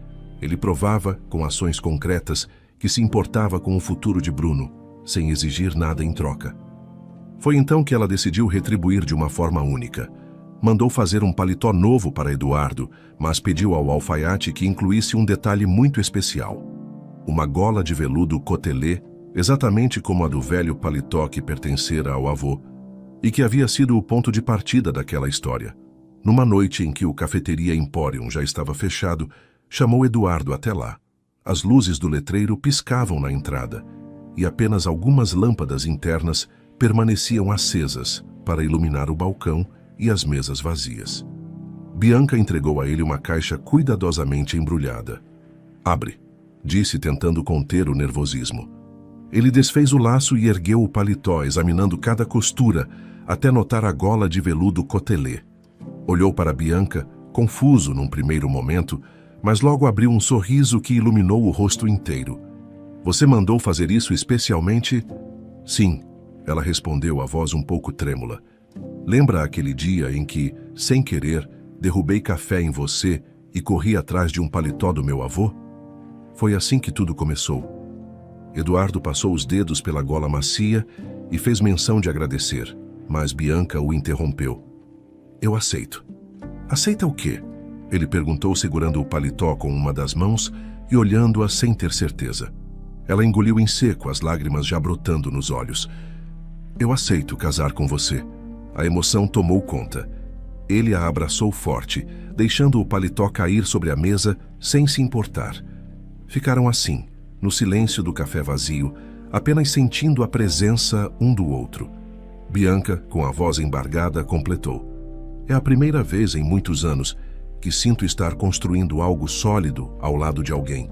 Speaker 1: Ele provava, com ações concretas, que se importava com o futuro de Bruno, sem exigir nada em troca. Foi então que ela decidiu retribuir de uma forma única. Mandou fazer um paletó novo para Eduardo, mas pediu ao alfaiate que incluísse um detalhe muito especial. Uma gola de veludo cotelê, exatamente como a do velho paletó que pertencera ao avô, e que havia sido o ponto de partida daquela história. Numa noite em que o Cafeteria Emporium já estava fechado, chamou Eduardo até lá. As luzes do letreiro piscavam na entrada, e apenas algumas lâmpadas internas permaneciam acesas para iluminar o balcão e as mesas vazias. Bianca entregou a ele uma caixa cuidadosamente embrulhada. "Abre", disse, tentando conter o nervosismo. Ele desfez o laço e ergueu o paletó, examinando cada costura, até notar a gola de veludo cotelê. Olhou para Bianca, confuso num primeiro momento, mas logo abriu um sorriso que iluminou o rosto inteiro. "Você mandou fazer isso especialmente?" "Sim", ela respondeu, a voz um pouco trêmula. "Lembra aquele dia em que, sem querer, derrubei café em você e corri atrás de um paletó do meu avô? Foi assim que tudo começou." Eduardo passou os dedos pela gola macia e fez menção de agradecer, mas Bianca o interrompeu. "Eu aceito." "Aceita o quê?" Ele perguntou, segurando o paletó com uma das mãos e olhando-a sem ter certeza. Ela engoliu em seco, as lágrimas já brotando nos olhos. "Eu aceito casar com você." A emoção tomou conta. Ele a abraçou forte, deixando o paletó cair sobre a mesa sem se importar. Ficaram assim, no silêncio do café vazio, apenas sentindo a presença um do outro. Bianca, com a voz embargada, completou. "É a primeira vez em muitos anos que sinto estar construindo algo sólido ao lado de alguém."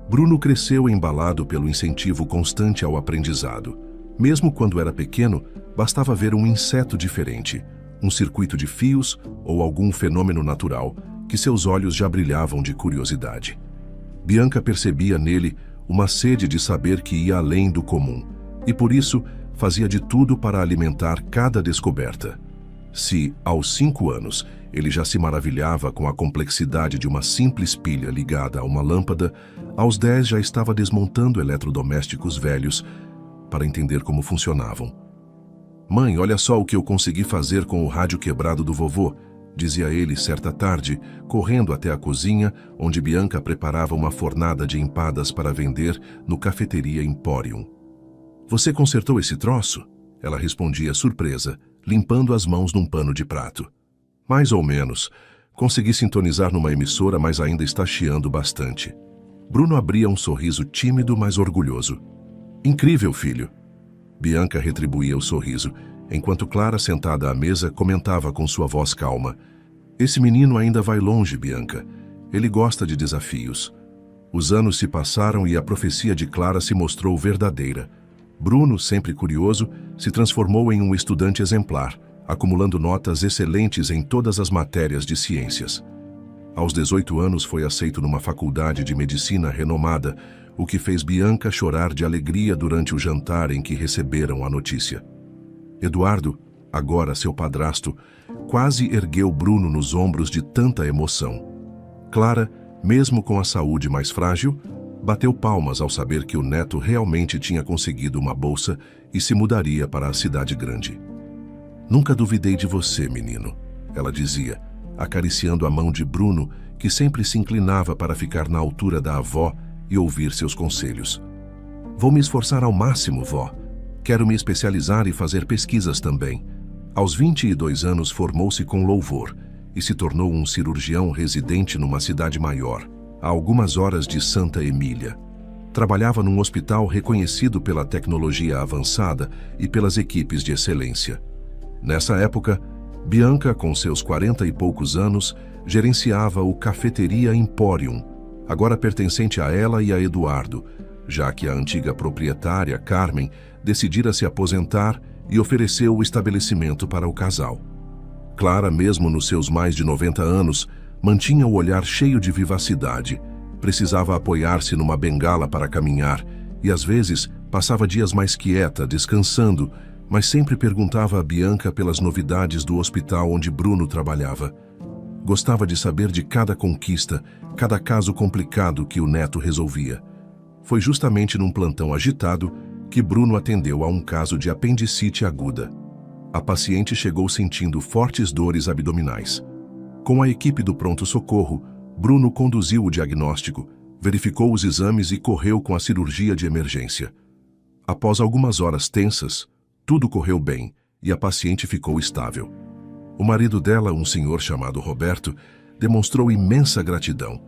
Speaker 1: Bruno cresceu embalado pelo incentivo constante ao aprendizado. Mesmo quando era pequeno, bastava ver um inseto diferente, um circuito de fios ou algum fenômeno natural, que seus olhos já brilhavam de curiosidade. Bianca percebia nele uma sede de saber que ia além do comum, e por isso fazia de tudo para alimentar cada descoberta. Se, aos 5 anos, ele já se maravilhava com a complexidade de uma simples pilha ligada a uma lâmpada, aos 10 já estava desmontando eletrodomésticos velhos para entender como funcionavam. "Mãe, olha só o que eu consegui fazer com o rádio quebrado do vovô", dizia ele certa tarde, correndo até a cozinha, onde Bianca preparava uma fornada de empadas para vender no Cafeteria Emporium. "Você consertou esse troço?" Ela respondia surpresa, limpando as mãos num pano de prato. "Mais ou menos. Consegui sintonizar numa emissora, mas ainda está chiando bastante." Bruno abria um sorriso tímido, mas orgulhoso. "Incrível, filho." Bianca retribuía o sorriso, enquanto Clara, sentada à mesa, comentava com sua voz calma. "Esse menino ainda vai longe, Bianca. Ele gosta de desafios." Os anos se passaram e a profecia de Clara se mostrou verdadeira. Bruno, sempre curioso, se transformou em um estudante exemplar, acumulando notas excelentes em todas as matérias de ciências. Aos 18 anos foi aceito numa faculdade de medicina renomada, o que fez Bianca chorar de alegria durante o jantar em que receberam a notícia. Eduardo, agora seu padrasto, quase ergueu Bruno nos ombros de tanta emoção. Clara, mesmo com a saúde mais frágil, bateu palmas ao saber que o neto realmente tinha conseguido uma bolsa e se mudaria para a cidade grande. Nunca duvidei de você, menino, ela dizia, acariciando a mão de Bruno, que sempre se inclinava para ficar na altura da avó e ouvir seus conselhos. Vou me esforçar ao máximo, vó. Quero me especializar e fazer pesquisas também. Aos 22 anos formou-se com louvor e se tornou um cirurgião residente numa cidade maior, a algumas horas de Santa Emília. Trabalhava num hospital reconhecido pela tecnologia avançada e pelas equipes de excelência. Nessa época, Bianca, com seus 40 e poucos anos, gerenciava o Cafeteria Emporium, agora pertencente a ela e a Eduardo, já que a antiga proprietária, Carmen, decidira se aposentar e ofereceu o estabelecimento para o casal. Clara, mesmo nos seus mais de 90 anos, mantinha o olhar cheio de vivacidade. Precisava apoiar-se numa bengala para caminhar e, às vezes, passava dias mais quieta, descansando, mas sempre perguntava a Bianca pelas novidades do hospital onde Bruno trabalhava. Gostava de saber de cada conquista, cada caso complicado que o neto resolvia. Foi justamente num plantão agitado que Bruno atendeu a um caso de apendicite aguda. A paciente chegou sentindo fortes dores abdominais. Com a equipe do pronto-socorro, Bruno conduziu o diagnóstico, verificou os exames e correu com a cirurgia de emergência. Após algumas horas tensas, tudo correu bem e a paciente ficou estável. O marido dela, um senhor chamado Roberto, demonstrou imensa gratidão.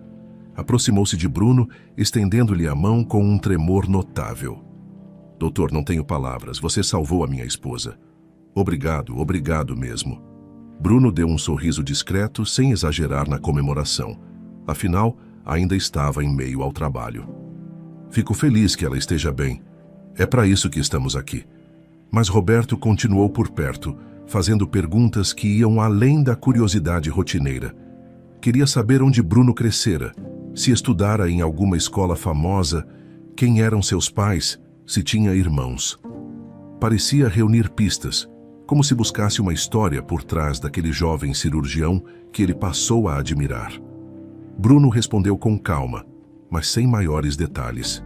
Speaker 1: Aproximou-se de Bruno, estendendo-lhe a mão com um tremor notável. Doutor, não tenho palavras, você salvou a minha esposa. Obrigado, obrigado mesmo. Bruno deu um sorriso discreto, sem exagerar na comemoração. Afinal, ainda estava em meio ao trabalho. Fico feliz que ela esteja bem. É para isso que estamos aqui. Mas Roberto continuou por perto, fazendo perguntas que iam além da curiosidade rotineira. Queria saber onde Bruno crescera, se estudara em alguma escola famosa, quem eram seus pais, se tinha irmãos. Parecia reunir pistas, como se buscasse uma história por trás daquele jovem cirurgião que ele passou a admirar. Bruno respondeu com calma, mas sem maiores detalhes.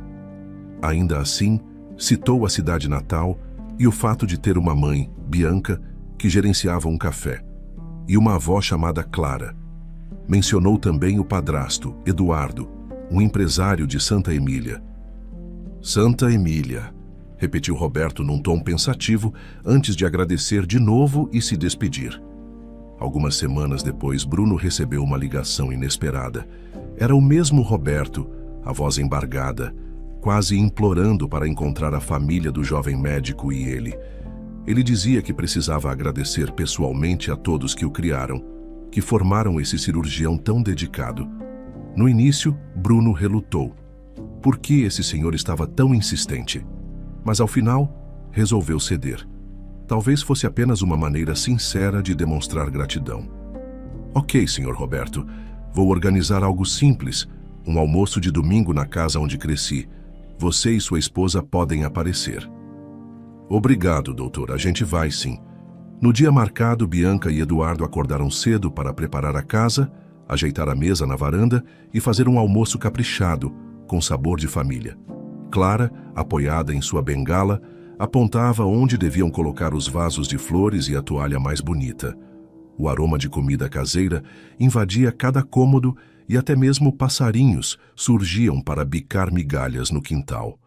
Speaker 1: Ainda assim, citou a cidade natal e o fato de ter uma mãe, Bianca, que gerenciava um café, e uma avó chamada Clara. Mencionou também o padrasto, Eduardo, um empresário de Santa Emília. Santa Emília, repetiu Roberto num tom pensativo, antes de agradecer de novo e se despedir. Algumas semanas depois, Bruno recebeu uma ligação inesperada. Era o mesmo Roberto, a voz embargada, quase implorando para encontrar a família do jovem médico e ele. Ele dizia que precisava agradecer pessoalmente a todos que o criaram, que formaram esse cirurgião tão dedicado. No início, Bruno relutou. Por que esse senhor estava tão insistente? Mas ao final, resolveu ceder. Talvez fosse apenas uma maneira sincera de demonstrar gratidão. Ok, senhor Roberto, vou organizar algo simples, um almoço de domingo na casa onde cresci. Você e sua esposa podem aparecer. Obrigado, doutor, a gente vai sim. No dia marcado, Bianca e Eduardo acordaram cedo para preparar a casa, ajeitar a mesa na varanda e fazer um almoço caprichado, com sabor de família. Clara, apoiada em sua bengala, apontava onde deviam colocar os vasos de flores e a toalha mais bonita. O aroma de comida caseira invadia cada cômodo e até mesmo passarinhos surgiam para bicar migalhas no quintal.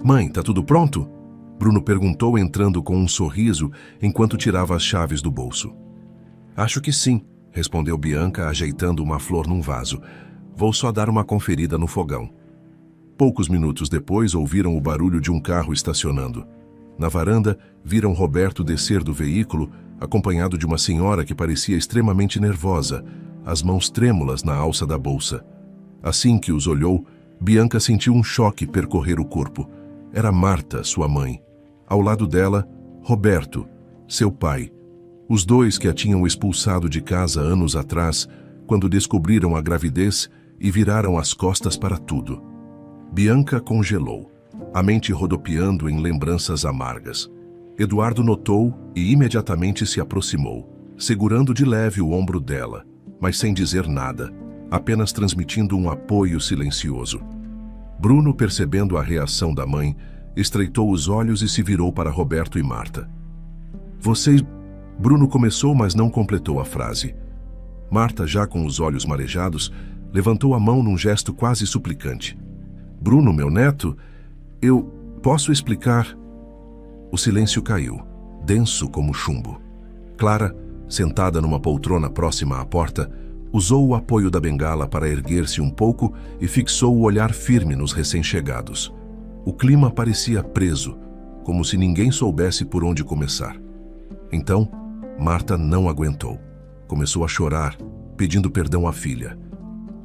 Speaker 1: Mãe, tá tudo pronto? Bruno perguntou, entrando com um sorriso enquanto tirava as chaves do bolso. Acho que sim, respondeu Bianca, ajeitando uma flor num vaso. Vou só dar uma conferida no fogão. Poucos minutos depois, ouviram o barulho de um carro estacionando. Na varanda, viram Roberto descer do veículo, acompanhado de uma senhora que parecia extremamente nervosa, as mãos trêmulas na alça da bolsa. Assim que os olhou, Bianca sentiu um choque percorrer o corpo. Era Marta, sua mãe. Ao lado dela, Roberto, seu pai. Os dois que a tinham expulsado de casa anos atrás, quando descobriram a gravidez e viraram as costas para tudo. Bianca congelou, a mente rodopiando em lembranças amargas. Eduardo notou e imediatamente se aproximou, segurando de leve o ombro dela, mas sem dizer nada, apenas transmitindo um apoio silencioso. Bruno, percebendo a reação da mãe, estreitou os olhos e se virou para Roberto e Marta. Vocês... Bruno começou, mas não completou a frase. Marta, já com os olhos marejados, levantou a mão num gesto quase suplicante. Bruno, meu neto, eu posso explicar? O silêncio caiu, denso como chumbo. Clara, sentada numa poltrona próxima à porta, usou o apoio da bengala para erguer-se um pouco e fixou o olhar firme nos recém-chegados. O clima parecia preso, como se ninguém soubesse por onde começar. Então, Marta não aguentou. Começou a chorar, pedindo perdão à filha.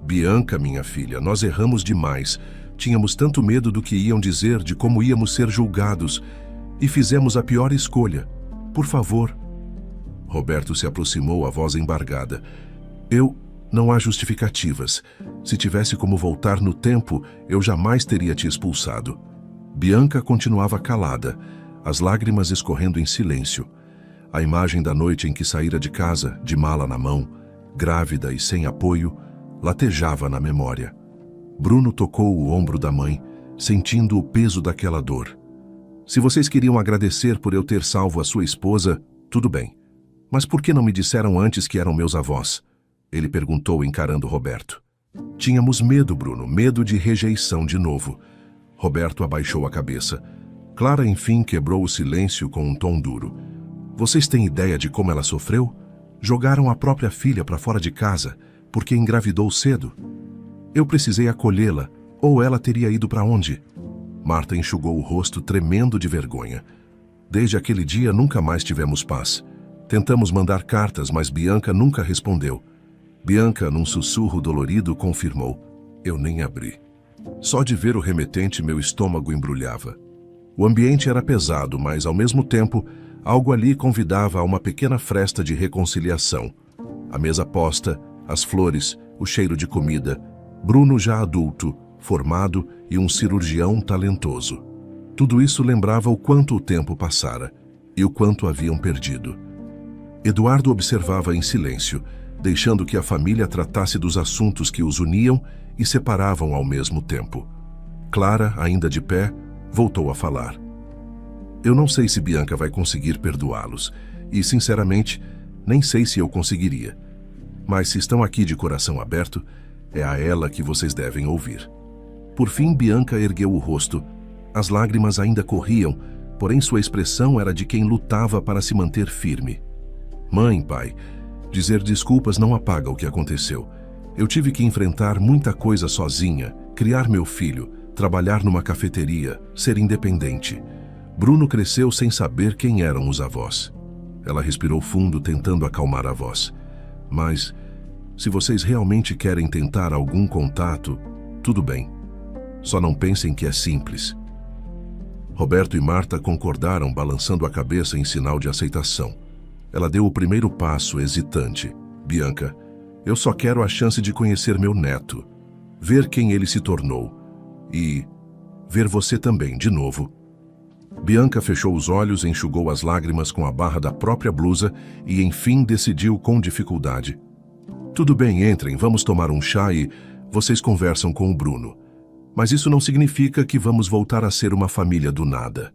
Speaker 1: Bianca, minha filha, nós erramos demais. Tínhamos tanto medo do que iam dizer, de como íamos ser julgados, e fizemos a pior escolha. Por favor. Roberto se aproximou, a voz embargada. Não há justificativas. Se tivesse como voltar no tempo, eu jamais teria te expulsado. Bianca continuava calada, as lágrimas escorrendo em silêncio. A imagem da noite em que saíra de casa, de mala na mão, grávida e sem apoio, latejava na memória. Bruno tocou o ombro da mãe, sentindo o peso daquela dor. Se vocês queriam agradecer por eu ter salvo a sua esposa, tudo bem. Mas por que não me disseram antes que eram meus avós? Ele perguntou, encarando Roberto. Tínhamos medo, Bruno, medo de rejeição de novo. Roberto abaixou a cabeça. Clara, enfim, quebrou o silêncio com um tom duro. Vocês têm ideia de como ela sofreu? Jogaram a própria filha para fora de casa, porque engravidou cedo. Eu precisei acolhê-la, ou ela teria ido para onde? Marta enxugou o rosto, tremendo de vergonha. Desde aquele dia nunca mais tivemos paz. Tentamos mandar cartas, mas Bianca nunca respondeu. Bianca, num sussurro dolorido, confirmou. Eu nem abri. Só de ver o remetente, meu estômago embrulhava. O ambiente era pesado, mas, ao mesmo tempo, algo ali convidava a uma pequena fresta de reconciliação. A mesa posta, as flores, o cheiro de comida, Bruno já adulto, formado e um cirurgião talentoso. Tudo isso lembrava o quanto o tempo passara e o quanto haviam perdido. Eduardo observava em silêncio, deixando que a família tratasse dos assuntos que os uniam e separavam ao mesmo tempo. Clara, ainda de pé, voltou a falar. Eu não sei se Bianca vai conseguir perdoá-los e, sinceramente, nem sei se eu conseguiria. Mas se estão aqui de coração aberto, é a ela que vocês devem ouvir. Por fim, Bianca ergueu o rosto. As lágrimas ainda corriam, porém sua expressão era de quem lutava para se manter firme. Mãe, pai, dizer desculpas não apaga o que aconteceu. Eu tive que enfrentar muita coisa sozinha, criar meu filho, trabalhar numa cafeteria, ser independente. Bruno cresceu sem saber quem eram os avós. Ela respirou fundo, tentando acalmar a voz. Mas, se vocês realmente querem tentar algum contato, tudo bem. Só não pensem que é simples. Roberto e Marta concordaram, balançando a cabeça em sinal de aceitação. Ela deu o primeiro passo, hesitante. Bianca, eu só quero a chance de conhecer meu neto, ver quem ele se tornou e ver você também, de novo. Bianca fechou os olhos, enxugou as lágrimas com a barra da própria blusa e, enfim, decidiu com dificuldade. Tudo bem, entrem, vamos tomar um chá e vocês conversam com o Bruno. Mas isso não significa que vamos voltar a ser uma família do nada.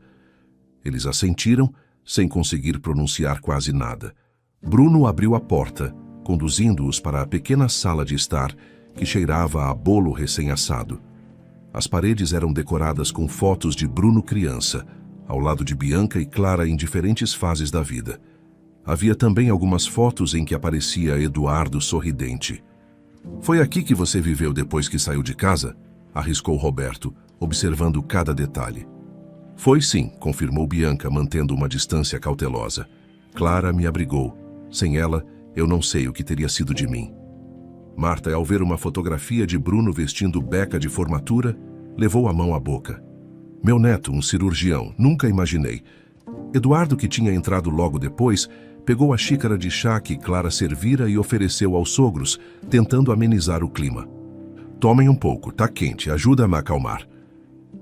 Speaker 1: Eles assentiram, sem conseguir pronunciar quase nada. Bruno abriu a porta, conduzindo-os para a pequena sala de estar, que cheirava a bolo recém-assado. As paredes eram decoradas com fotos de Bruno criança, ao lado de Bianca e Clara em diferentes fases da vida. Havia também algumas fotos em que aparecia Eduardo sorridente. Foi aqui que você viveu depois que saiu de casa? Arriscou Roberto, observando cada detalhe. Foi sim, confirmou Bianca, mantendo uma distância cautelosa. Clara me abrigou. Sem ela, eu não sei o que teria sido de mim. Marta, ao ver uma fotografia de Bruno vestindo beca de formatura, levou a mão à boca. Meu neto, um cirurgião, nunca imaginei. Eduardo, que tinha entrado logo depois, pegou a xícara de chá que Clara servira e ofereceu aos sogros, tentando amenizar o clima. Tomem um pouco, tá quente, ajuda-me a acalmar.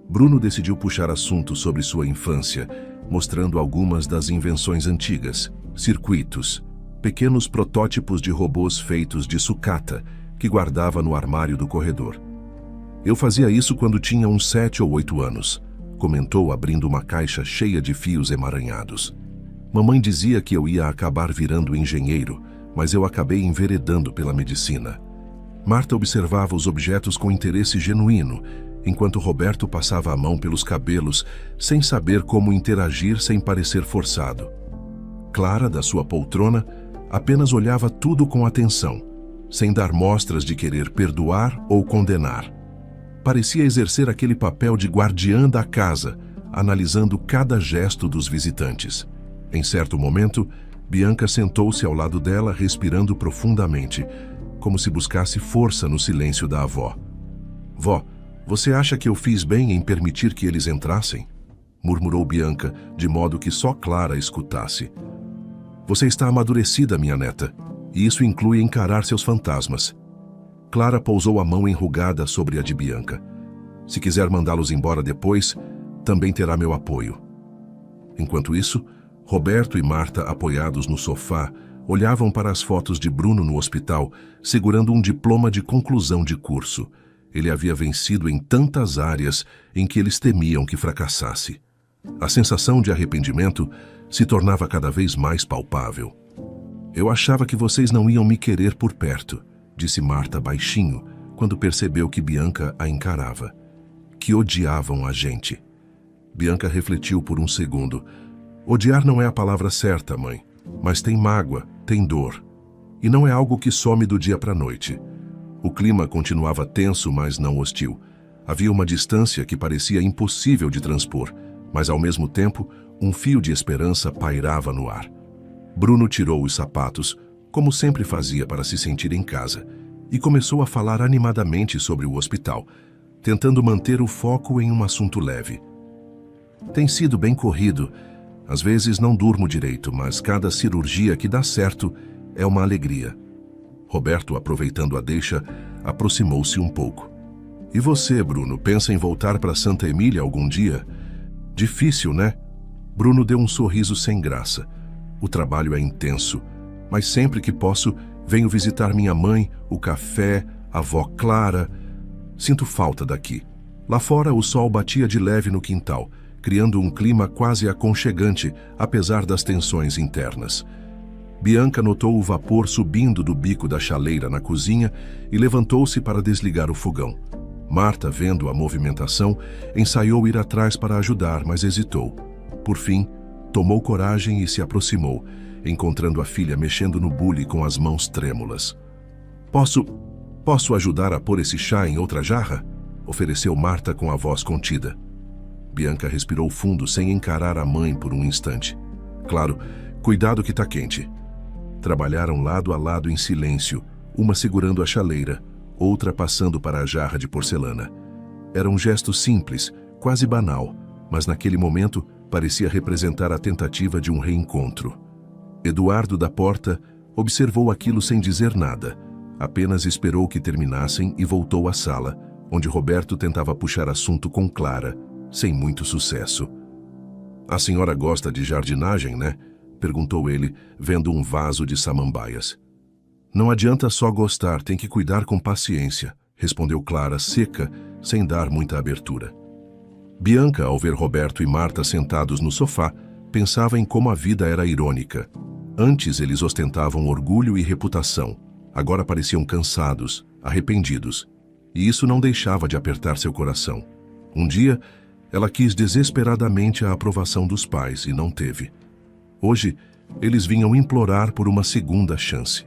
Speaker 1: Bruno decidiu puxar assunto sobre sua infância, mostrando algumas das invenções antigas, circuitos, pequenos protótipos de robôs feitos de sucata, que guardava no armário do corredor. Eu fazia isso quando tinha uns 7 ou 8 anos, comentou abrindo uma caixa cheia de fios emaranhados. Mamãe dizia que eu ia acabar virando engenheiro, mas eu acabei enveredando pela medicina. Marta observava os objetos com interesse genuíno, enquanto Roberto passava a mão pelos cabelos, sem saber como interagir sem parecer forçado. Clara, da sua poltrona, apenas olhava tudo com atenção, sem dar mostras de querer perdoar ou condenar. Parecia exercer aquele papel de guardiã da casa, analisando cada gesto dos visitantes. Em certo momento, Bianca sentou-se ao lado dela, respirando profundamente, como se buscasse força no silêncio da avó. Vó, você acha que eu fiz bem em permitir que eles entrassem? Murmurou Bianca, de modo que só Clara escutasse. Você está amadurecida, minha neta, e isso inclui encarar seus fantasmas. Clara pousou a mão enrugada sobre a de Bianca. Se quiser mandá-los embora depois, também terá meu apoio. Enquanto isso, Roberto e Marta, apoiados no sofá, olhavam para as fotos de Bruno no hospital, segurando um diploma de conclusão de curso. Ele havia vencido em tantas áreas em que eles temiam que fracassasse. A sensação de arrependimento se tornava cada vez mais palpável. Eu achava que vocês não iam me querer por perto, disse Marta baixinho, quando percebeu que Bianca a encarava. Que odiavam a gente. Bianca refletiu por um segundo. Odiar não é a palavra certa, mãe, mas tem mágoa, tem dor. E não é algo que some do dia para a noite. O clima continuava tenso, mas não hostil. Havia uma distância que parecia impossível de transpor, mas ao mesmo tempo, um fio de esperança pairava no ar. Bruno tirou os sapatos, como sempre fazia para se sentir em casa, e começou a falar animadamente sobre o hospital, tentando manter o foco em um assunto leve. Tem sido bem corrido. Às vezes não durmo direito, mas cada cirurgia que dá certo é uma alegria. Roberto, aproveitando a deixa, aproximou-se um pouco. E você, Bruno, pensa em voltar para Santa Emília algum dia? Difícil, né? Bruno deu um sorriso sem graça. O trabalho é intenso, mas sempre que posso, venho visitar minha mãe, o café, a avó Clara. Sinto falta daqui. Lá fora, o sol batia de leve no quintal, criando um clima quase aconchegante, apesar das tensões internas. Bianca notou o vapor subindo do bico da chaleira na cozinha e levantou-se para desligar o fogão. Marta, vendo a movimentação, ensaiou ir atrás para ajudar, mas hesitou. Por fim, tomou coragem e se aproximou, encontrando a filha mexendo no bule com as mãos trêmulas. Posso ajudar a pôr esse chá em outra jarra? Ofereceu Marta com a voz contida. Bianca respirou fundo sem encarar a mãe por um instante. Claro, cuidado que tá quente. Trabalharam lado a lado em silêncio, uma segurando a chaleira, outra passando para a jarra de porcelana. Era um gesto simples, quase banal, mas naquele momento parecia representar a tentativa de um reencontro. Eduardo, da porta, observou aquilo sem dizer nada, apenas esperou que terminassem e voltou à sala, onde Roberto tentava puxar assunto com Clara, sem muito sucesso. A senhora gosta de jardinagem, né? Perguntou ele, vendo um vaso de samambaias. Não adianta só gostar, tem que cuidar com paciência, respondeu Clara, seca, sem dar muita abertura. Bianca, ao ver Roberto e Marta sentados no sofá, pensava em como a vida era irônica. Antes eles ostentavam orgulho e reputação, agora pareciam cansados, arrependidos, e isso não deixava de apertar seu coração. Um dia, ela quis desesperadamente a aprovação dos pais e não teve. Hoje, eles vinham implorar por uma segunda chance.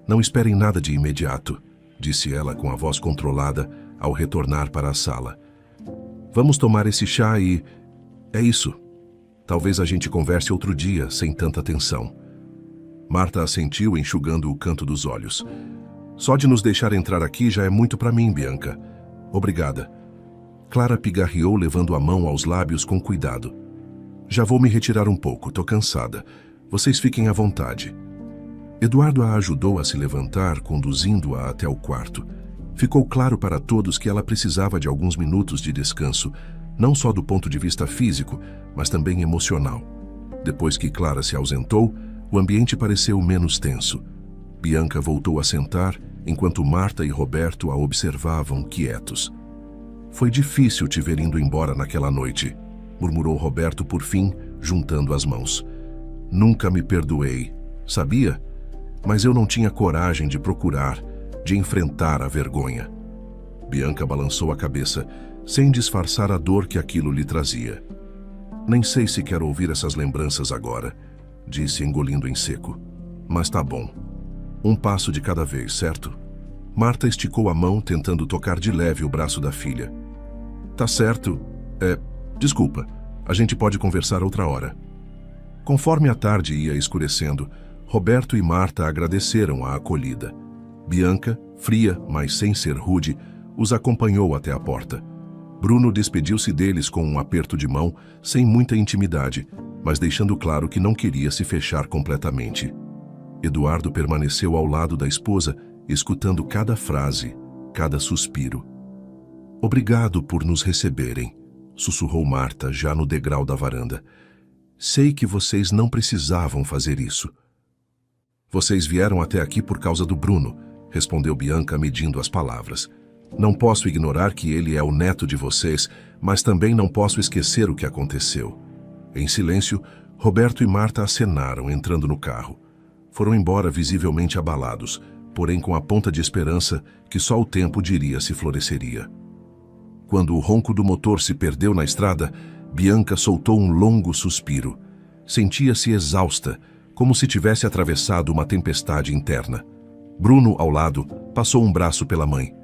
Speaker 1: Não esperem nada de imediato, disse ela com a voz controlada ao retornar para a sala. Vamos tomar esse chá e... é isso. Talvez a gente converse outro dia, sem tanta tensão. Marta assentiu, enxugando o canto dos olhos. Só de nos deixar entrar aqui já é muito para mim, Bianca. Obrigada. Clara pigarreou, levando a mão aos lábios com cuidado. Já vou me retirar um pouco, tô cansada. Vocês fiquem à vontade. Eduardo a ajudou a se levantar, conduzindo-a até o quarto. Ficou claro para todos que ela precisava de alguns minutos de descanso, não só do ponto de vista físico, mas também emocional. Depois que Clara se ausentou, o ambiente pareceu menos tenso. Bianca voltou a sentar, enquanto Marta e Roberto a observavam quietos. Foi difícil te ver indo embora naquela noite, murmurou Roberto por fim, juntando as mãos. Nunca me perdoei, sabia? Mas eu não tinha coragem de procurar, de enfrentar a vergonha. Bianca balançou a cabeça, sem disfarçar a dor que aquilo lhe trazia. Nem sei se quero ouvir essas lembranças agora, disse engolindo em seco. Mas tá bom. Um passo de cada vez, certo? Marta esticou a mão, tentando tocar de leve o braço da filha. Tá certo. Desculpa. A gente pode conversar outra hora. Conforme a tarde ia escurecendo, Roberto e Marta agradeceram a acolhida. Bianca, fria, mas sem ser rude, os acompanhou até a porta. Bruno despediu-se deles com um aperto de mão, sem muita intimidade, mas deixando claro que não queria se fechar completamente. Eduardo permaneceu ao lado da esposa, escutando cada frase, cada suspiro. Obrigado por nos receberem, sussurrou Marta, já no degrau da varanda. Sei que vocês não precisavam fazer isso. Vocês vieram até aqui por causa do Bruno, respondeu Bianca, medindo as palavras. Não posso ignorar que ele é o neto de vocês, mas também não posso esquecer o que aconteceu. Em silêncio, Roberto e Marta acenaram, entrando no carro. Foram embora visivelmente abalados, porém com a ponta de esperança que só o tempo diria se floresceria. Quando o ronco do motor se perdeu na estrada, Bianca soltou um longo suspiro. Sentia-se exausta, como se tivesse atravessado uma tempestade interna. Bruno, ao lado, passou um braço pela mãe.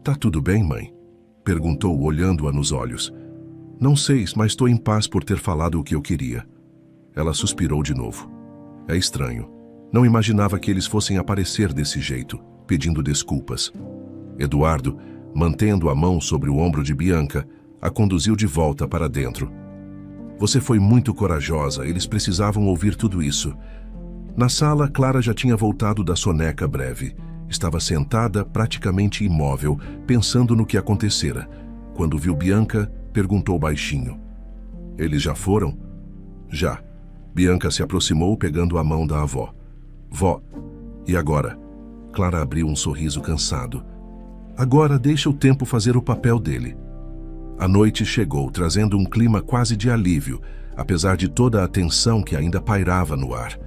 Speaker 1: Tá tudo bem, mãe? Perguntou, olhando-a nos olhos. Não sei, mas estou em paz por ter falado o que eu queria. Ela suspirou de novo. É estranho. Não imaginava que eles fossem aparecer desse jeito, pedindo desculpas. Eduardo, mantendo a mão sobre o ombro de Bianca, a conduziu de volta para dentro. Você foi muito corajosa, eles precisavam ouvir tudo isso. Na sala, Clara já tinha voltado da soneca breve. Estava sentada, praticamente imóvel, pensando no que acontecera. Quando viu Bianca, perguntou baixinho. Eles já foram? Já. Bianca se aproximou, pegando a mão da avó. Vó, e agora? Clara abriu um sorriso cansado. Agora deixa o tempo fazer o papel dele. A noite chegou, trazendo um clima quase de alívio, apesar de toda a tensão que ainda pairava no ar.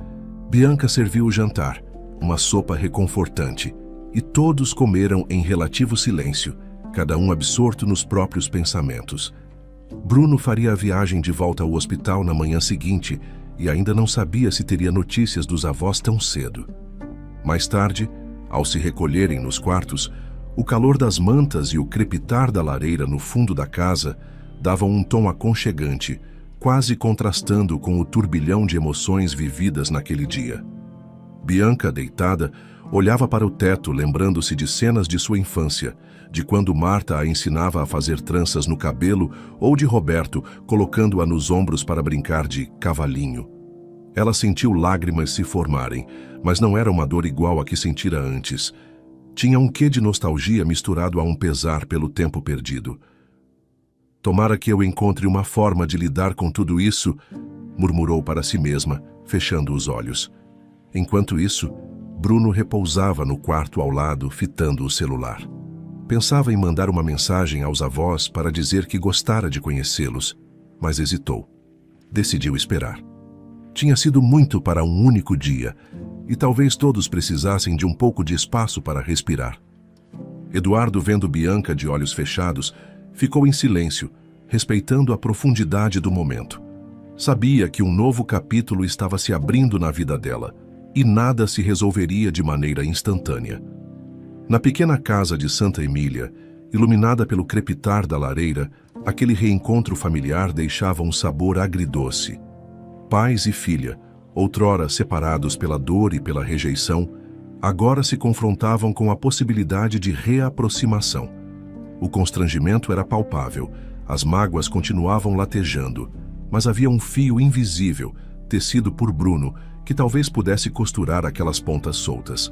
Speaker 1: Bianca serviu o jantar, uma sopa reconfortante, e todos comeram em relativo silêncio, cada um absorto nos próprios pensamentos. Bruno faria a viagem de volta ao hospital na manhã seguinte e ainda não sabia se teria notícias dos avós tão cedo. Mais tarde, ao se recolherem nos quartos, o calor das mantas e o crepitar da lareira no fundo da casa davam um tom aconchegante, quase contrastando com o turbilhão de emoções vividas naquele dia. Bianca, deitada, olhava para o teto, lembrando-se de cenas de sua infância, de quando Marta a ensinava a fazer tranças no cabelo ou de Roberto colocando-a nos ombros para brincar de cavalinho. Ela sentiu lágrimas se formarem, mas não era uma dor igual a que sentira antes. Tinha um quê de nostalgia misturado a um pesar pelo tempo perdido. Tomara que eu encontre uma forma de lidar com tudo isso, murmurou para si mesma, fechando os olhos. Enquanto isso, Bruno repousava no quarto ao lado, fitando o celular. Pensava em mandar uma mensagem aos avós para dizer que gostara de conhecê-los, mas hesitou. Decidiu esperar. Tinha sido muito para um único dia, e talvez todos precisassem de um pouco de espaço para respirar. Eduardo, vendo Bianca de olhos fechados, ficou em silêncio, respeitando a profundidade do momento. Sabia que um novo capítulo estava se abrindo na vida dela, e nada se resolveria de maneira instantânea. Na pequena casa de Santa Emília, iluminada pelo crepitar da lareira, aquele reencontro familiar deixava um sabor agridoce. Pais e filha, outrora separados pela dor e pela rejeição, agora se confrontavam com a possibilidade de reaproximação. O constrangimento era palpável, as mágoas continuavam latejando, mas havia um fio invisível, tecido por Bruno, que talvez pudesse costurar aquelas pontas soltas.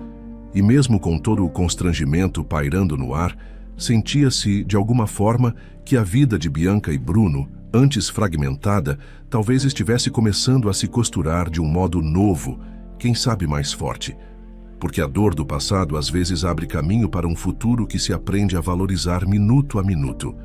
Speaker 1: E mesmo com todo o constrangimento pairando no ar, sentia-se, de alguma forma, que a vida de Bianca e Bruno, antes fragmentada, talvez estivesse começando a se costurar de um modo novo, quem sabe mais forte. Porque a dor do passado às vezes abre caminho para um futuro que se aprende a valorizar minuto a minuto.